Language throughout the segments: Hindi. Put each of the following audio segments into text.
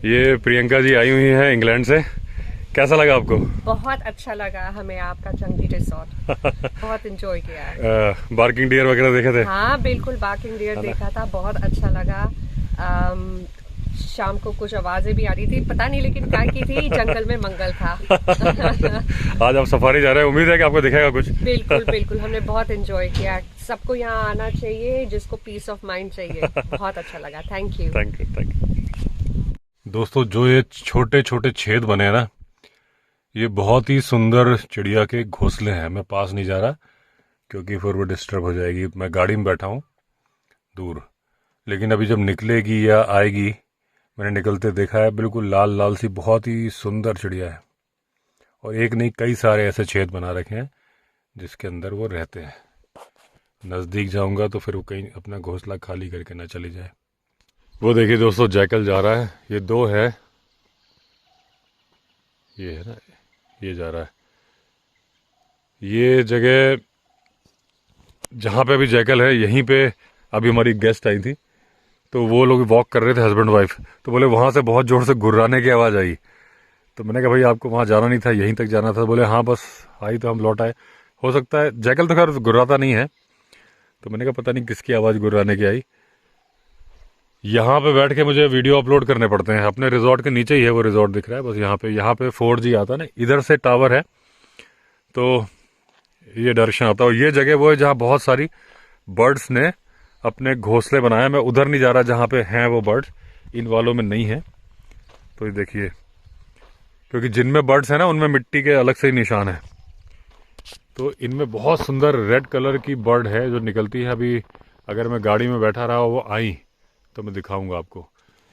ये प्रियंका जी आई हुई हैं इंग्लैंड से। कैसा लगा आपको? बहुत अच्छा लगा हमें आपका जंगली रिसोर्ट। बहुत एंजॉय किया है। बार्किंग डियर वगैरह देखे थे? हाँ बिल्कुल, बार्किंग डियर है ना? देखा था, बहुत अच्छा लगा। अम, शाम को कुछ आवाजें भी आ रही थी, पता नहीं लेकिन क्या की थी, जंगल में मंगल था। आज आप सफारी जा रहे हैं, उम्मीद है कि आपको दिखेगा कुछ। बिल्कुल बिल्कुल, हमने बहुत एंजॉय किया। सबको यहाँ आना चाहिए जिसको पीस ऑफ माइंड चाहिए। बहुत अच्छा लगा, thank you. Thank you, thank you. दोस्तों, जो ये छोटे छोटे छेद बने हैं ना, ये बहुत ही सुंदर चिड़िया के घोंसले हैं। मैं पास नहीं जा रहा क्योंकि फिर वो डिस्टर्ब हो जाएगी। मैं गाड़ी में बैठा हूँ दूर, लेकिन अभी जब निकलेगी या आएगी, मैंने निकलते देखा है, बिल्कुल लाल लाल सी बहुत ही सुंदर चिड़िया है। और एक नहीं, कई सारे ऐसे छेद बना रखे हैं जिसके अंदर वो रहते हैं। नज़दीक जाऊंगा तो फिर वो कहीं अपना घोंसला खाली करके ना चली जाए। वो देखिए दोस्तों, जैकल जा रहा है। ये दो है, ये है ना, ये जा रहा है। ये जगह जहाँ पे अभी जैकल है, यहीं पे अभी हमारी गेस्ट आई थी, तो वो लोग वॉक कर रहे थे, हस्बैंड वाइफ। तो बोले वहाँ से बहुत ज़ोर से गुर्राने की आवाज़ आई। तो मैंने कहा भाई आपको वहाँ जाना नहीं था, यहीं तक जाना था। बोले हाँ बस आई तो हम लौट आए। हो सकता है, जैकल तो खैर गुर्राता नहीं है। तो मैंने कहा पता नहीं किसकी आवाज़ गुर्राने की आई। यहाँ पे बैठ के मुझे वीडियो अपलोड करने पड़ते हैं। अपने रिजॉर्ट के नीचे ही है वो रिजॉर्ट, दिख रहा है बस। यहाँ पे 4G आता है ना, इधर से टावर है, तो ये दर्शन आता है। और ये जगह वो है जहाँ बहुत सारी बर्ड्स ने अपने घोंसले बनाए। मैं उधर नहीं जा रहा जहाँ पे हैं वो बर्ड्स, इन वालों में नहीं है। तो ये देखिए, क्योंकि जिनमें बर्ड्स हैं ना, उनमें मिट्टी के अलग से ही निशान है। तो इनमें बहुत सुंदर रेड कलर की बर्ड है जो निकलती है। अभी अगर मैं गाड़ी में बैठा रहा, वो आई तो मैं दिखाऊंगा आपको।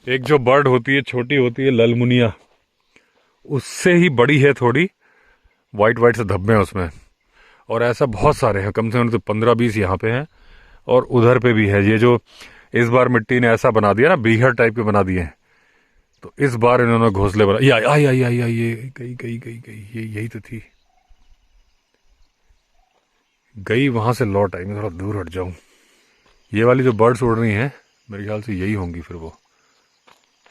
एक जो बर्ड होती है, छोटी होती है, ललमुनिया, उससे ही बड़ी है थोड़ी, वाइट वाइट से धब्बे हैं उसमें। और ऐसा बहुत सारे हैं, कम से कम तो 15-20 यहाँ पे हैं। और उधर पे भी है। ये जो इस बार मिट्टी ने ऐसा बना दिया ना, बीहर टाइप के बना दिए हैं, तो इस बार इन्होंने घोंसले बना। ये आई आई आई आई आई, ये गई गई गई गई, ये यही तो थी। गई वहां से लौट आई। मैं थोड़ा दूर हट जाऊं। ये वाली जो बर्ड्स उड़ रही हैं, मेरे ख्याल से यही होंगी फिर वो।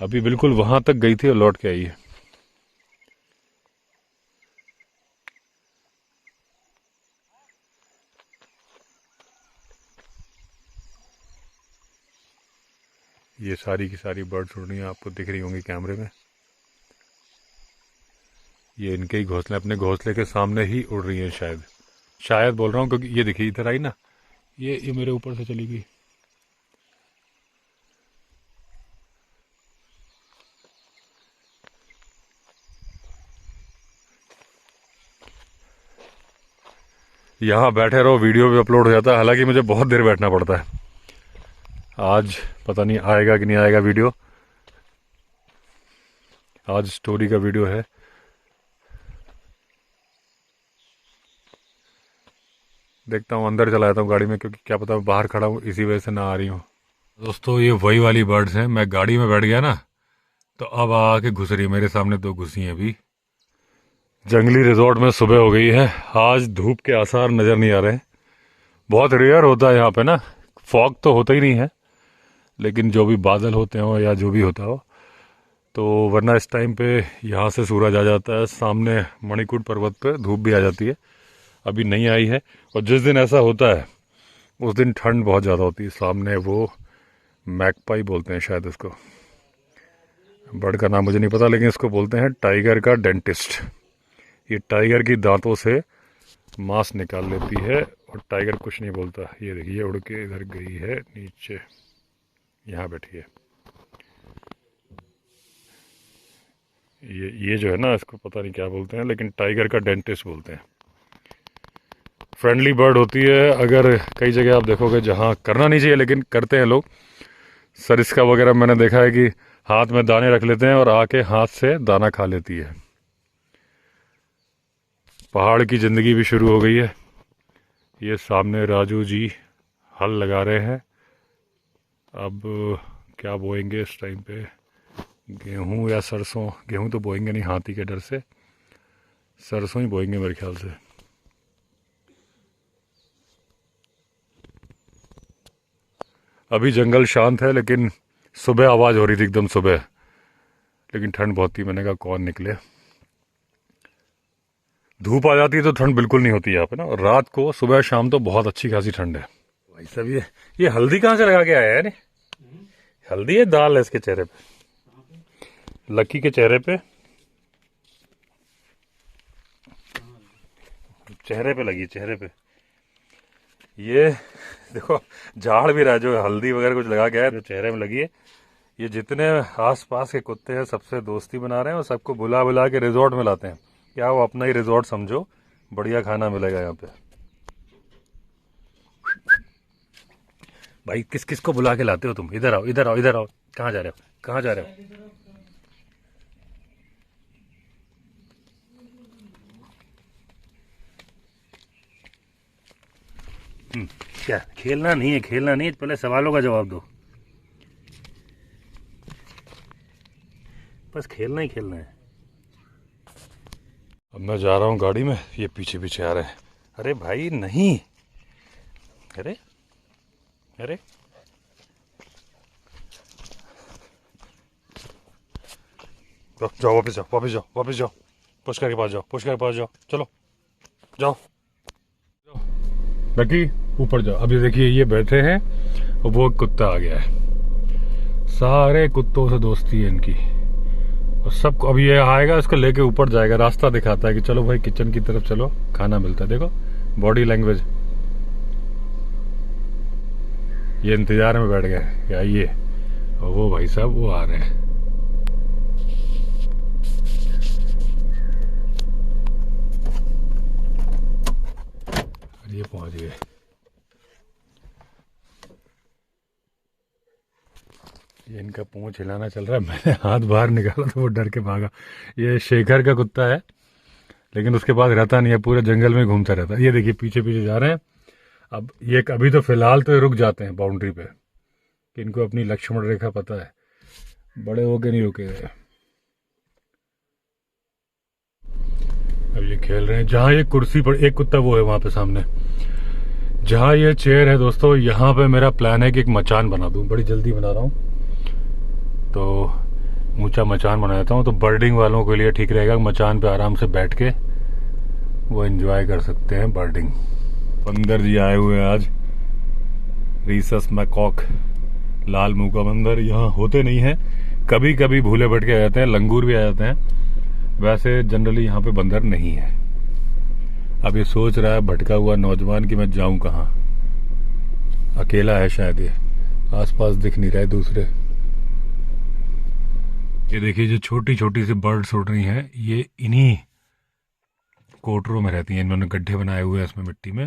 अभी बिल्कुल वहां तक गई थी और लौट के आई है। ये सारी की सारी बर्ड्स उड़ रही हैं, आपको दिख रही होंगी कैमरे में। ये इनके ही घोंसले, अपने घोंसले के सामने ही उड़ रही हैं शायद। शायद बोल रहा हूँ क्योंकि ये देखिए इधर आई ना, ये मेरे ऊपर से चली गई। यहाँ बैठे रहो, वीडियो भी अपलोड हो जाता है। हालांकि मुझे बहुत देर बैठना पड़ता है। आज पता नहीं आएगा कि नहीं आएगा वीडियो। आज स्टोरी का वीडियो है। देखता हूँ, अंदर चला जाता हूँ गाड़ी में, क्योंकि क्या पता मैं बाहर खड़ा हूँ इसी वजह से ना आ रही हूँ। दोस्तों, ये वही वाली बर्ड्स हैं। मैं गाड़ी में बैठ गया ना, तो अब आके घुस रही है मेरे सामने। दो घुसी हैं अभी। जंगली रिजॉर्ट में सुबह हो गई है। आज धूप के आसार नज़र नहीं आ रहे हैं। बहुत रेयर होता है यहाँ पे ना, फॉग तो होता ही नहीं है, लेकिन जो भी बादल होते हो या जो भी होता हो, तो वरना इस टाइम पे यहाँ से सूरज आ जाता है। सामने मणिकूट पर्वत पे धूप भी आ जाती है। अभी नहीं आई है। और जिस दिन ऐसा होता है उस दिन ठंड बहुत ज़्यादा होती है। सामने वो मैकपाई बोलते हैं शायद इसको, बर्ड का नाम मुझे नहीं पता, लेकिन इसको बोलते हैं टाइगर का डेंटिस्ट। ये टाइगर की दांतों से मांस निकाल लेती है और टाइगर कुछ नहीं बोलता। ये देखिए उड़ के इधर गई है नीचे, यहाँ बैठी है। ये जो है ना, इसको पता नहीं क्या बोलते हैं, लेकिन टाइगर का डेंटिस्ट बोलते हैं। फ्रेंडली बर्ड होती है। अगर कई जगह आप देखोगे जहाँ करना नहीं चाहिए लेकिन करते हैं लोग, सरिस्का वगैरह, मैंने देखा है कि हाथ में दाने रख लेते हैं और आके हाथ से दाना खा लेती है। पहाड़ की ज़िंदगी भी शुरू हो गई है। ये सामने राजू जी हल लगा रहे हैं। अब क्या बोएंगे इस टाइम पे, गेहूं या सरसों? गेहूं तो बोएंगे नहीं हाथी के डर से, सरसों ही बोएंगे मेरे ख्याल से। अभी जंगल शांत है, लेकिन सुबह आवाज़ हो रही थी एकदम सुबह। लेकिन ठंड बहुत थी, मैंने कहा कौन निकले। धूप आ जाती है तो ठंड बिल्कुल नहीं होती यहाँ पे ना, और रात को सुबह शाम तो बहुत अच्छी खासी ठंड है भाई साहब। ये हल्दी कहाँ से लगा के आया है यार? हल्दी है, दाल है इसके चेहरे पे, लकी के चेहरे पे, चेहरे पे लगी, चेहरे पे। ये देखो झाड़ भी रहा है, जो हल्दी वगैरह कुछ लगा के आया जो चेहरे में लगी है। ये जितने आसपास के कुत्ते हैं सबसे दोस्ती बना रहे हैं और सबको बुला बुला के रिजॉर्ट में लाते हैं। क्या वो अपना ही रिजॉर्ट समझो, बढ़िया खाना मिलेगा यहाँ पे। भाई किस किस को बुला के लाते हो तुम? इधर आओ, इधर आओ, इधर आओ। कहाँ जा रहे हो, कहाँ जा रहे हो? क्या खेलना नहीं है, खेलना नहीं है, पहले सवालों का जवाब दो। बस खेलना ही खेलना है। अब मैं जा रहा हूँ गाड़ी में, ये पीछे पीछे आ रहे हैं। अरे भाई नहीं, अरे अरे जाओ, वापस जाओ, वापस जाओ, वापस जाओ, पुष्कर के पास जाओ, पुष्कर के पास जाओ, चलो जाओ। लकी ऊपर जाओ। अभी देखिए ये बैठे हैं और वो कुत्ता आ गया है। सारे कुत्तों से दोस्ती है इनकी, और सबको अब ये आएगा, इसको लेके ऊपर जाएगा, रास्ता दिखाता है कि चलो भाई किचन की तरफ चलो, खाना मिलता है। देखो बॉडी लैंग्वेज, ये इंतजार में बैठ गए कि आइए, और वो भाई साहब वो आ रहे हैं। ये पहुंच गए। ये इनका पूंछ हिलाना चल रहा है, मैंने हाथ बाहर निकाला तो वो डर के भागा। ये शेखर का कुत्ता है, लेकिन उसके पास रहता नहीं है, पूरे जंगल में घूमता रहता है। ये देखिए पीछे पीछे जा रहे हैं। अब ये अभी तो फिलहाल तो रुक जाते हैं बाउंड्री पे, कि इनको अपनी लक्ष्मण रेखा पता है, बड़े होके नहीं रुके। अब ये खेल रहे हैं जहाँ ये कुर्सी पर, एक कुत्ता वो है वहां पे सामने जहाँ ये चेयर है। दोस्तों यहाँ पे मेरा प्लान है कि एक मचान बना दूं, बड़ी जल्दी बना रहा हूँ, तो ऊंचा मचान बना देता हूँ, तो बर्डिंग वालों के लिए ठीक रहेगा। मचान पे आराम से बैठ के वो एंजॉय कर सकते हैं बर्डिंग। बंदर जी आए हुए हैं आज, रीसस मैकॉक, लाल मुंह का बंदर। यहाँ होते नहीं है, कभी कभी भूले भटके आ जाते हैं, लंगूर भी आ जाते हैं, वैसे जनरली यहाँ पे बंदर नहीं है। अब ये सोच रहा है भटका हुआ नौजवान कि मैं जाऊं कहाँ, अकेला है शायद, ये आसपास दिख नहीं रहे दूसरे। ये देखिए जो छोटी छोटी सी बर्ड्स उड़ रही हैं, ये इन्हीं कोटरों में रहती हैं। इन्होंने गड्ढे बनाए हुए हैं इसमें मिट्टी में।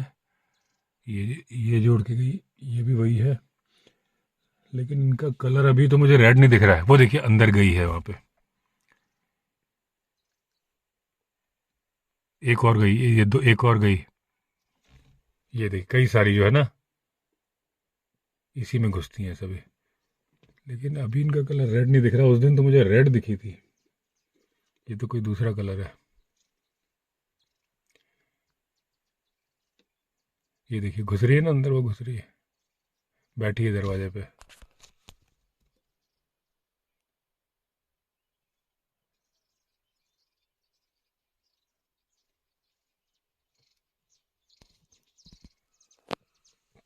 ये जो उड़ के गई ये भी वही है, लेकिन इनका कलर अभी तो मुझे रेड नहीं दिख रहा है। वो देखिए अंदर गई है वहां पे, एक और गई, ये दो, एक और गई। ये देख कई सारी जो है ना इसी में घुसती हैं सभी, लेकिन अभी इनका कलर रेड नहीं दिख रहा। उस दिन तो मुझे रेड दिखी थी, ये तो कोई दूसरा कलर है। ये देखिए घुस रही है ना अंदर, वो घुस रही है, बैठी है दरवाजे पे।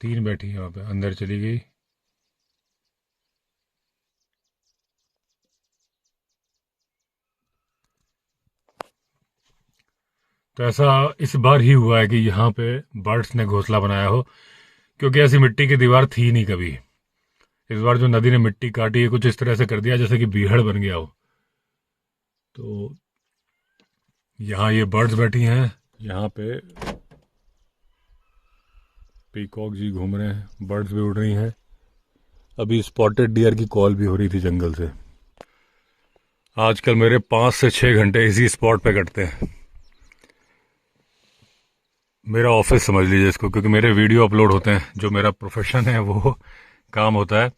तीन बैठी है वहां पे, अंदर चली गई। तो ऐसा इस बार ही हुआ है कि यहाँ पे बर्ड्स ने घोंसला बनाया हो, क्योंकि ऐसी मिट्टी की दीवार थी नहीं कभी। इस बार जो नदी ने मिट्टी काटी है कुछ इस तरह से कर दिया जैसे कि बीहड़ बन गया हो। तो यहाँ ये बर्ड्स बैठी हैं, यहाँ पे पीकॉक जी घूम रहे हैं, बर्ड्स भी उड़ रही हैं। अभी स्पॉटेड डियर की कॉल भी हो रही थी जंगल से। आजकल मेरे 5 से 6 घंटे इसी स्पॉट पे कटते हैं। मेरा ऑफिस समझ लीजिए इसको, क्योंकि मेरे वीडियो अपलोड होते हैं, जो मेरा प्रोफेशन है वो काम होता है।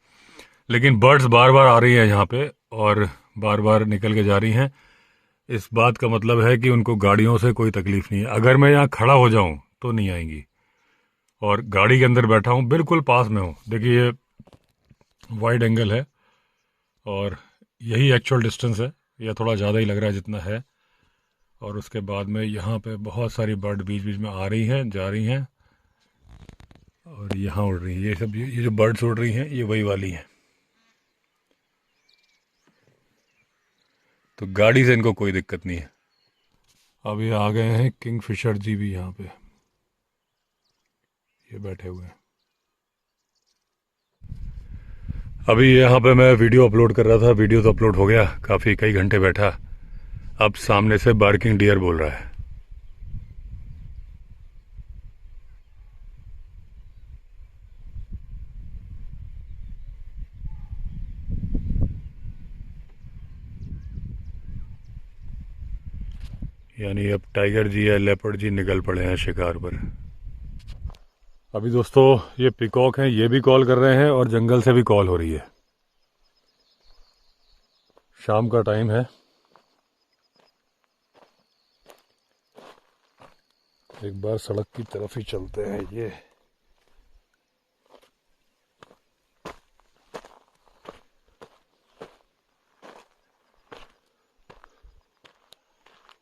लेकिन बर्ड्स बार बार आ रही हैं यहाँ पे और बार बार निकल के जा रही हैं। इस बात का मतलब है कि उनको गाड़ियों से कोई तकलीफ नहीं है। अगर मैं यहाँ खड़ा हो जाऊँ तो नहीं आएंगी, और गाड़ी के अंदर बैठा हूँ, बिल्कुल पास में हूँ। देखिए ये वाइड एंगल है और यही एक्चुअल डिस्टेंस है, या थोड़ा ज़्यादा ही लग रहा है जितना है। और उसके बाद में यहाँ पे बहुत सारी बर्ड बीच बीच में आ रही हैं, जा रही हैं, और यहाँ उड़ रही हैं। ये सब ये जो बर्ड्स उड़ रही हैं ये वही वाली हैं। तो गाड़ी से इनको कोई दिक्कत नहीं है। अब ये आ गए हैं किंगफिशर जी भी यहाँ पे, ये बैठे हुए हैं। अभी यहाँ पे मैं वीडियो अपलोड कर रहा था, वीडियो तो अपलोड हो गया, काफ़ी कई घंटे बैठा। अब सामने से बार्किंग डियर बोल रहा है। यानी अब टाइगर जी या लेपर्ड जी निकल पड़े हैं शिकार पर। अभी दोस्तों ये पिकॉक हैं, ये भी कॉल कर रहे हैं और जंगल से भी कॉल हो रही है। शाम का टाइम है, एक बार सड़क की तरफ ही चलते हैं। ये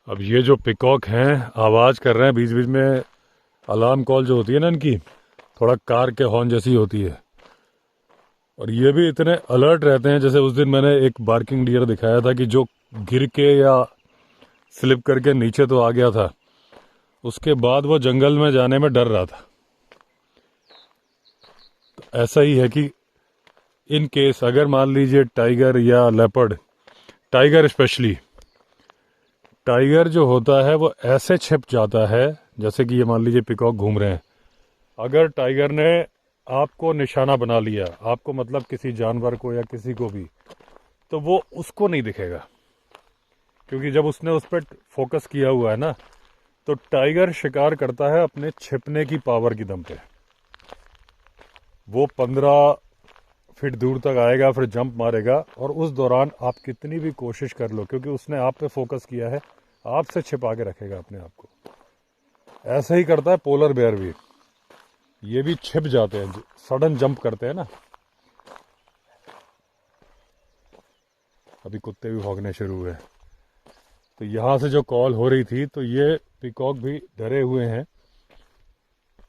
अब ये जो पिकॉक हैं आवाज़ कर रहे हैं बीच बीच में, अलार्म कॉल जो होती है ना इनकी, थोड़ा कार के हॉर्न जैसी होती है। और ये भी इतने अलर्ट रहते हैं, जैसे उस दिन मैंने एक बार्किंग डियर दिखाया था कि जो गिर के या स्लिप करके नीचे तो आ गया था, उसके बाद वो जंगल में जाने में डर रहा था। तो ऐसा ही है कि इन केस अगर मान लीजिए टाइगर या लेपर्ड, टाइगर स्पेशली, टाइगर जो होता है वो ऐसे छिप जाता है, जैसे कि ये मान लीजिए पिकॉक घूम रहे हैं, अगर टाइगर ने आपको निशाना बना लिया, आपको मतलब किसी जानवर को या किसी को भी, तो वो उसको नहीं दिखेगा, क्योंकि जब उसने उस पर फोकस किया हुआ है ना, तो टाइगर शिकार करता है अपने छिपने की पावर की दम पे। वो 15 फीट दूर तक आएगा, फिर जंप मारेगा, और उस दौरान आप कितनी भी कोशिश कर लो, क्योंकि उसने आप पे फोकस किया है, आपसे छिपा के रखेगा अपने आप को। ऐसा ही करता है पोलर बेयर भी, ये भी छिप जाते हैं, सडन जंप करते हैं ना। अभी कुत्ते भी भौंकने शुरू हुए। तो यहाँ से जो कॉल हो रही थी, तो ये पिकॉक भी डरे हुए हैं।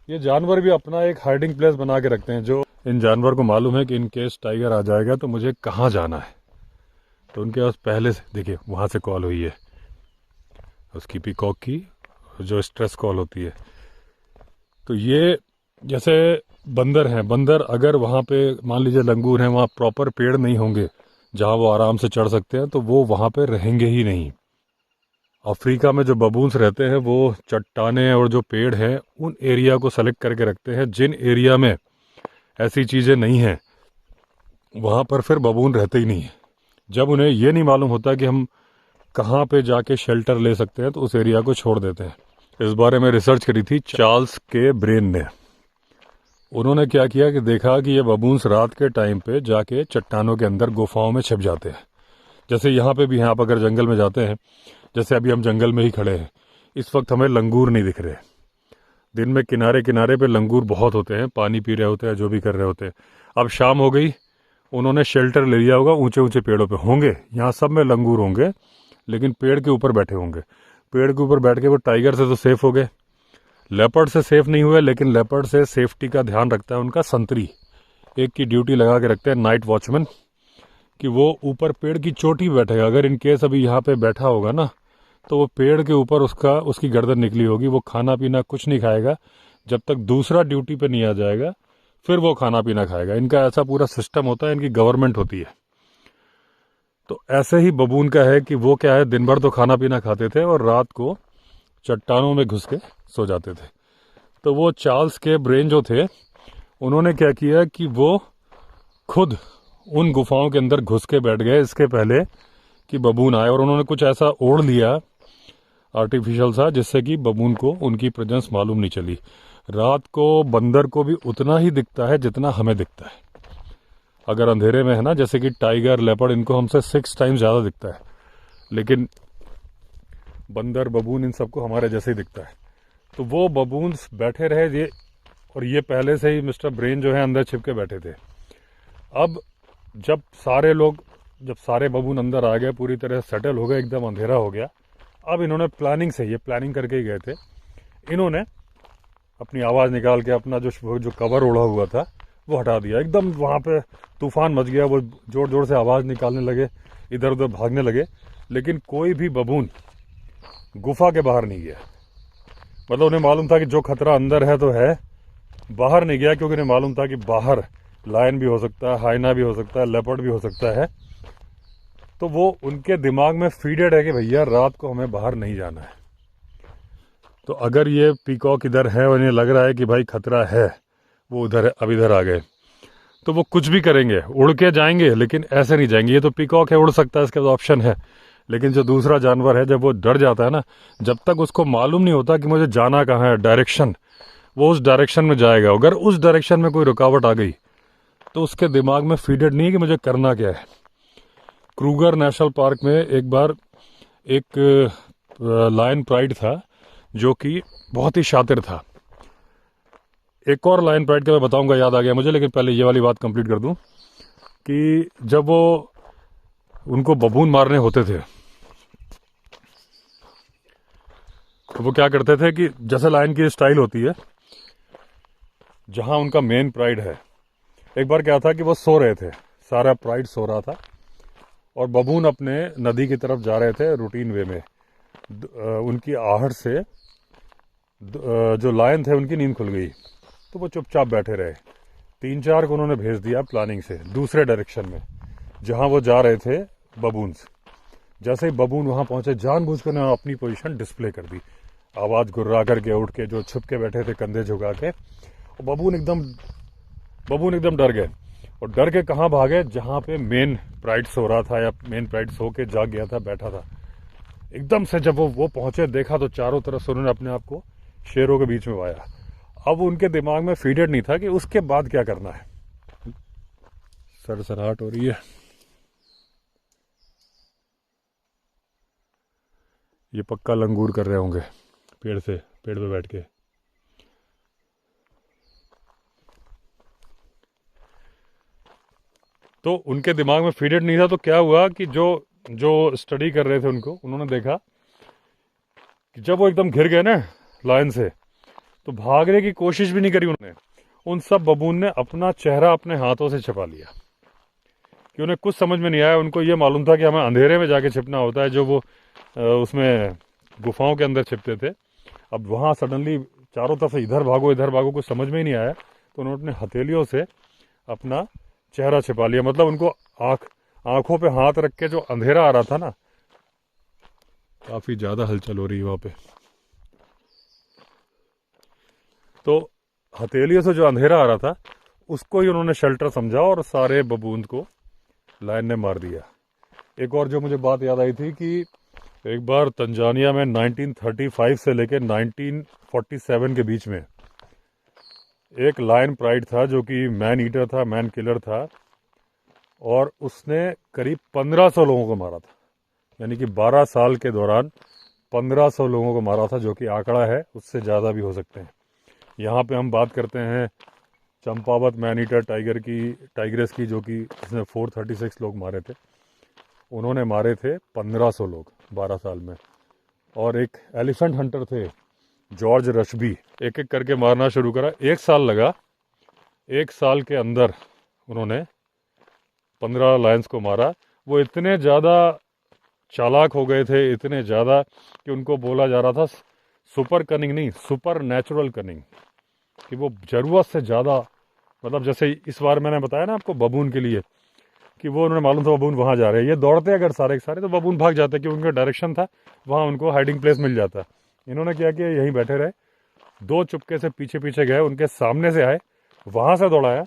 ये जानवर भी अपना एक हाइडिंग प्लेस बना के रखते हैं, जो इन जानवर को मालूम है कि इन केस टाइगर आ जाएगा तो मुझे कहाँ जाना है। तो उनके पास पहले से, देखिए वहाँ से कॉल हुई है उसकी, पिकॉक की, जो स्ट्रेस कॉल होती है। तो ये जैसे बंदर हैं, बंदर अगर वहाँ पे मान लीजिए लंगूर हैं, वहाँ प्रॉपर पेड़ नहीं होंगे जहाँ वो आराम से चढ़ सकते हैं, तो वो वहाँ पे रहेंगे ही नहीं। अफ्रीका में जो बबून्स रहते हैं वो चट्टाने और जो पेड़ हैं उन एरिया को सेलेक्ट करके रखते हैं, जिन एरिया में ऐसी चीज़ें नहीं हैं वहाँ पर फिर बबून रहते ही नहीं है। जब उन्हें ये नहीं मालूम होता कि हम कहाँ पे जाके शेल्टर ले सकते हैं, तो उस एरिया को छोड़ देते हैं। इस बारे में रिसर्च करी थी चार्ल्स के ब्रेन ने। उन्होंने क्या किया कि देखा कि ये बबून्स रात के टाइम पे जाके चट्टानों के अंदर गुफाओं में छिप जाते हैं। जैसे यहाँ पे भी हैं, आप अगर जंगल में जाते हैं, जैसे अभी हम जंगल में ही खड़े हैं, इस वक्त हमें लंगूर नहीं दिख रहे। दिन में किनारे किनारे पे लंगूर बहुत होते हैं, पानी पी रहे होते हैं, जो भी कर रहे होते हैं। अब शाम हो गई, उन्होंने शेल्टर ले लिया होगा, ऊंचे ऊंचे पेड़ों पे होंगे, यहाँ सब में लंगूर होंगे, लेकिन पेड़ के ऊपर बैठे होंगे। पेड़ के ऊपर बैठ के वो टाइगर से तो सेफ हो गए, लेपर्ड से सेफ नहीं हुए। लेकिन लेपर्ड से सेफ्टी का ध्यान रखता है उनका संतरी, एक की ड्यूटी लगा के रखते हैं नाइट वॉचमैन, कि वो ऊपर पेड़ की चोटी बैठेगा। अगर इन केस अभी यहाँ पे बैठा होगा ना, तो वो पेड़ के ऊपर उसकी गर्दन निकली होगी, वो खाना पीना कुछ नहीं खाएगा जब तक दूसरा ड्यूटी पे नहीं आ जाएगा, फिर वो खाना पीना खाएगा। इनका ऐसा पूरा सिस्टम होता है, इनकी गवर्नमेंट होती है। तो ऐसे ही बबून का है कि वो क्या है, दिन भर तो खाना पीना खाते थे और रात को चट्टानों में घुस के सो जाते थे। तो वो चार्ल्स के ब्रेन जो थे, उन्होंने क्या किया कि वो खुद उन गुफाओं के अंदर घुस के बैठ गए इसके पहले कि बबून आए, और उन्होंने कुछ ऐसा ओढ़ लिया आर्टिफिशियल सा, जिससे कि बबून को उनकी प्रेजेंस मालूम नहीं चली। रात को बंदर को भी उतना ही दिखता है जितना हमें दिखता है। अगर अंधेरे में है ना, जैसे कि टाइगर, लेपर्ड, इनको हमसे 6 टाइम्स ज़्यादा दिखता है, लेकिन बंदर, बबून, इन सबको हमारे जैसे ही दिखता है। तो वो बबून्स बैठे रहे ये, और ये पहले से ही मिस्टर ब्रेन जो है अंदर छिप के बैठे थे। अब जब सारे लोग जब सारे बबून अंदर आ गए, पूरी तरह सेटल हो गए, एकदम अंधेरा हो गया, अब इन्होंने प्लानिंग से, ये प्लानिंग करके ही गए थे, इन्होंने अपनी आवाज़ निकाल के अपना जो कवर ओढ़ा हुआ था वो हटा दिया। एकदम वहाँ पे तूफान मच गया, वो जोर जोर से आवाज़ निकालने लगे, इधर उधर भागने लगे, लेकिन कोई भी बबून गुफा के बाहर नहीं गया। मतलब उन्हें मालूम था कि जो खतरा अंदर है तो है, बाहर नहीं गया, क्योंकि उन्हें मालूम था कि बाहर लायन भी हो सकता है, हाइना भी हो सकता है, लेपर्ड भी हो सकता है। तो वो उनके दिमाग में फीडेड है कि भैया रात को हमें बाहर नहीं जाना है। तो अगर ये पीकॉक इधर है और इन्हें लग रहा है कि भाई खतरा है, वो उधर है, अब इधर आ गए, तो वो कुछ भी करेंगे, उड़ के जाएंगे, लेकिन ऐसे नहीं जाएंगे। ये तो पीकॉक है, उड़ सकता है, इसके पास ऑप्शन है। लेकिन जो दूसरा जानवर है, जब वो डर जाता है ना, जब तक उसको मालूम नहीं होता कि मुझे जाना कहाँ है, डायरेक्शन, वो उस डायरेक्शन में जाएगा। अगर उस डायरेक्शन में कोई रुकावट आ गई तो उसके दिमाग में फीडेड नहीं है कि मुझे करना क्या है। क्रूगर नेशनल पार्क में एक बार एक लायन प्राइड था जो कि बहुत ही शातिर था। एक और लायन प्राइड का मैं बताऊंगा, याद आ गया मुझे, लेकिन पहले ये वाली बात कंप्लीट कर दूं कि जब वो उनको बबून मारने होते थे तो वो क्या करते थे कि जैसे लायन की स्टाइल होती है, जहां उनका मेन प्राइड है, एक बार क्या था कि वो सो रहे थे, सारा प्राइड सो रहा था और बबून अपने नदी की तरफ जा रहे थे रूटीन वे में। उनकी आहट से जो लायन थे उनकी नींद खुल गई, तो वो चुपचाप बैठे रहे। 3-4 को उन्होंने भेज दिया प्लानिंग से दूसरे डायरेक्शन में, जहां वो जा रहे थे बबून्स। जैसे ही बबून वहां पहुंचे, जानबूझकर उन्होंने अपनी पोजीशन डिस्प्ले कर दी, आवाज गुर्रा करके उठ के, जो छुप के बैठे थे कंधे झुका के। और बबून एकदम डर गए, और डर के कहाँ भागे, जहां पे मेन प्राइड सो रहा था, या मेन प्राइड सो के जाग गया था, बैठा था। एकदम से जब वो पहुंचे, देखा तो चारों तरफ से उन्होंने अपने आप को शेरों के बीच में पाया। अब उनके दिमाग में फीडेड नहीं था कि उसके बाद क्या करना है। सरसराहट हो रही है, ये पक्का लंगूर कर रहे होंगे पेड़ पे बैठ के। तो उनके दिमाग में फीडेड नहीं था, तो क्या हुआ कि जो स्टडी कर रहे थे उन्होंने देखा कि जब वो एकदम घिर गए ना लायन से, तो भागने की कोशिश भी नहीं करी उन्होंने। उन सब बबून ने अपना चेहरा अपने हाथों से छिपा लिया, कि उन्हें कुछ समझ में नहीं आया। उनको ये मालूम था कि हमें अंधेरे में जाके छिपना होता है, जो वो उसमें गुफाओं के अंदर छिपते थे। अब वहाँ सडनली चारों तरफ से इधर भागो, कुछ समझ में ही नहीं आया, तो उन्होंने अपने हथेलियों से अपना चेहरा छिपा लिया। मतलब उनको आंखों पे हाथ रख के, जो अंधेरा आ रहा था ना, काफी ज्यादा हलचल हो रही है वहां पे, तो हथेलियों से जो अंधेरा आ रहा था उसको ही उन्होंने शेल्टर समझा और सारे बबूंद को लायन ने मार दिया। एक और जो मुझे बात याद आई थी कि एक बार तंजानिया में 1935 से लेकर 1947 के बीच में एक लायन प्राइड था जो कि मैन ईटर था, मैन किलर था, और उसने करीब 1500 लोगों को मारा था। यानी कि 12 साल के दौरान 1500 लोगों को मारा था, जो कि आंकड़ा है, उससे ज़्यादा भी हो सकते हैं। यहाँ पे हम बात करते हैं चंपावत मैन ईटर टाइग्रेस की, जो कि उसने 436 लोग मारे थे। उन्होंने मारे थे 1500 लोग 12 साल में। और एक एलिफेंट हंटर थे जॉर्ज रशबी, एक एक करके मारना शुरू करा। 1 साल लगा, 1 साल के अंदर उन्होंने 15 लायंस को मारा। वो इतने ज़्यादा चालाक हो गए थे, इतने ज़्यादा, कि उनको बोला जा रहा था सुपर कनिंग नहीं, सुपर नेचुरल कनिंग, कि वो ज़रूरत से ज़्यादा, मतलब जैसे इस बार मैंने बताया ना आपको बबून के लिए, कि वो उन्होंने मालूम था बबून वहाँ जा रहे हैं, ये दौड़ते अगर सारे के सारे, तो बबून भाग जाते, कि उनका डायरेक्शन था, वहाँ उनको हाइडिंग प्लेस मिल जाता। इन्होंने क्या किया, यहीं बैठे रहे, 2 चुपके से पीछे पीछे गए, उनके सामने से आए, वहाँ से दौड़ाया,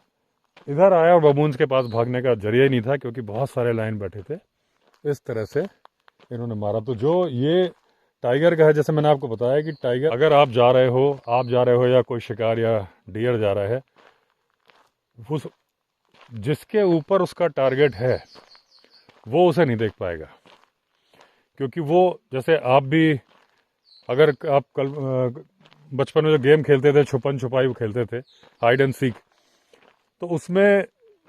इधर आया, और बबून्स के पास भागने का जरिया ही नहीं था, क्योंकि बहुत सारे लाइन बैठे थे। इस तरह से इन्होंने मारा। तो जो ये टाइगर का है, जैसे मैंने आपको बताया कि टाइगर, अगर आप जा रहे हो या कोई शिकार या डियर जा रहा है, उस जिसके ऊपर उसका टारगेट है वो उसे नहीं देख पाएगा। क्योंकि वो, जैसे आप भी, अगर आप कल बचपन में जो गेम खेलते थे, छुपन छुपाई खेलते थे, हाइड एंड सीक, तो उसमें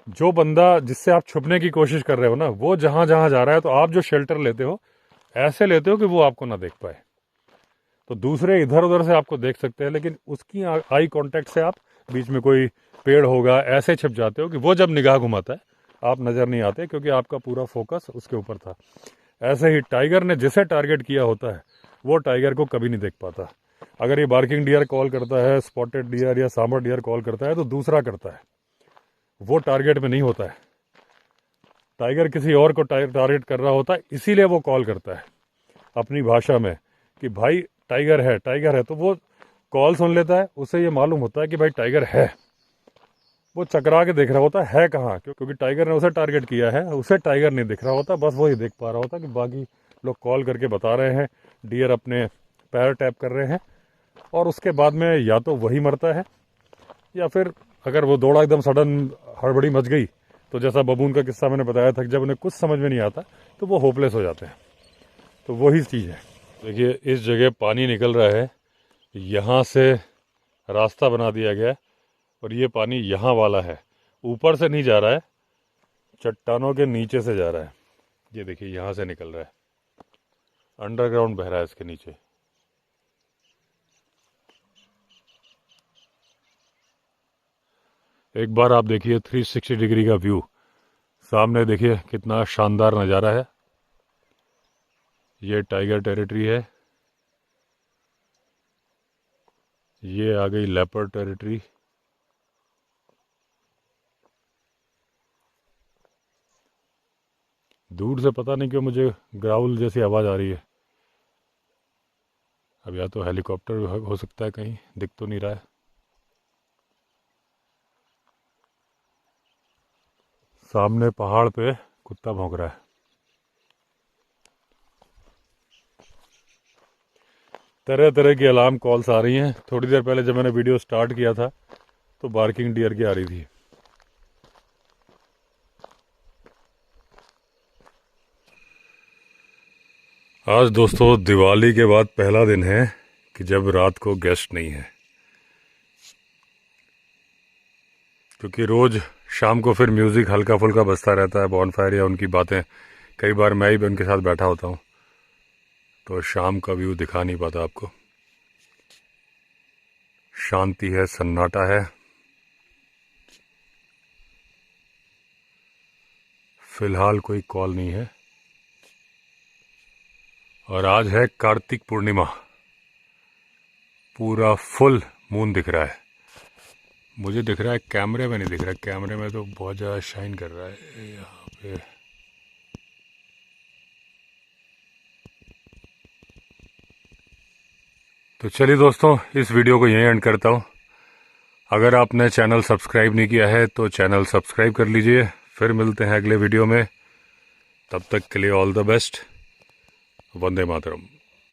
जो बंदा जिससे आप छुपने की कोशिश कर रहे हो ना, वो जहां जहां जा रहा है, तो आप जो शेल्टर लेते हो ऐसे लेते हो कि वो आपको ना देख पाए। तो दूसरे इधर उधर से आपको देख सकते हैं, लेकिन उसकी आई कांटेक्ट से आप बीच में कोई पेड़ होगा ऐसे छिप जाते हो कि वो जब निगाह घुमाता है आप नज़र नहीं आते, क्योंकि आपका पूरा फोकस उसके ऊपर था। ऐसे ही टाइगर ने जिसे टारगेट किया होता है वो टाइगर को कभी नहीं देख पाता। अगर ये बार्किंग डियर कॉल करता है, स्पॉटेड डियर या सांबर डियर कॉल करता है, तो दूसरा करता है, वो टारगेट में नहीं होता है। टाइगर किसी और को टारगेट कर रहा होता है, इसीलिए वो कॉल करता है अपनी भाषा में कि भाई टाइगर है, टाइगर है। तो वो कॉल सुन लेता है, उसे ये मालूम होता है कि भाई टाइगर है। वो चकरा के देख रहा होता है कहाँ, क्योंकि टाइगर ने उसे टारगेट किया है, उसे टाइगर नहीं दिख रहा होता, बस वही देख पा रहा होता कि बाकी लोग कॉल करके बता रहे हैं, डियर अपने पैर टैप कर रहे हैं, और उसके बाद में या तो वही मरता है, या फिर अगर वो दौड़ा एकदम सडन हड़बड़ी मच गई, तो जैसा बबून का किस्सा मैंने बताया था कि जब उन्हें कुछ समझ में नहीं आता तो वो होपलेस हो जाते हैं। तो वही चीज़ है। देखिए इस जगह पानी निकल रहा है, यहाँ से रास्ता बना दिया गया है, और ये पानी यहाँ वाला है, ऊपर से नहीं जा रहा है, चट्टानों के नीचे से जा रहा है। ये देखिए यहाँ से निकल रहा है, अंडरग्राउंड बह रहा है इसके नीचे। एक बार आप देखिए 360 डिग्री का व्यू, सामने देखिए कितना शानदार नज़ारा है। ये टाइगर टेरिटरी है, ये आ गई लेपर्ड टेरिटरी। दूर से पता नहीं क्यों मुझे ग्राउल जैसी आवाज़ आ रही है। अब या तो हेलीकॉप्टर हो सकता है, कहीं दिख तो नहीं रहा है। सामने पहाड़ पे कुत्ता भौंक रहा है। तरह तरह की अलार्म कॉल्स आ रही हैं। थोड़ी देर पहले जब मैंने वीडियो स्टार्ट किया था तो बार्किंग डियर की आ रही थी। आज दोस्तों दिवाली के बाद पहला दिन है कि जब रात को गेस्ट नहीं है, क्योंकि रोज शाम को फिर म्यूज़िक हल्का फुल्का बजता रहता है, बॉनफायर या उनकी बातें। कई बार मैं ही उनके साथ बैठा होता हूँ, तो शाम का व्यू दिखा नहीं पाता आपको। शांति है, सन्नाटा है। फिलहाल कोई कॉल नहीं है, और आज है कार्तिक पूर्णिमा। पूरा फुल मून दिख रहा है, मुझे दिख रहा है, कैमरे में नहीं दिख रहा। कैमरे में तो बहुत ज़्यादा शाइन कर रहा है यहाँ पे। तो चलिए दोस्तों, इस वीडियो को यहीं एंड करता हूँ। अगर आपने चैनल सब्सक्राइब नहीं किया है तो चैनल सब्सक्राइब कर लीजिए। फिर मिलते हैं अगले वीडियो में, तब तक के लिए all the best. Vande Mataram.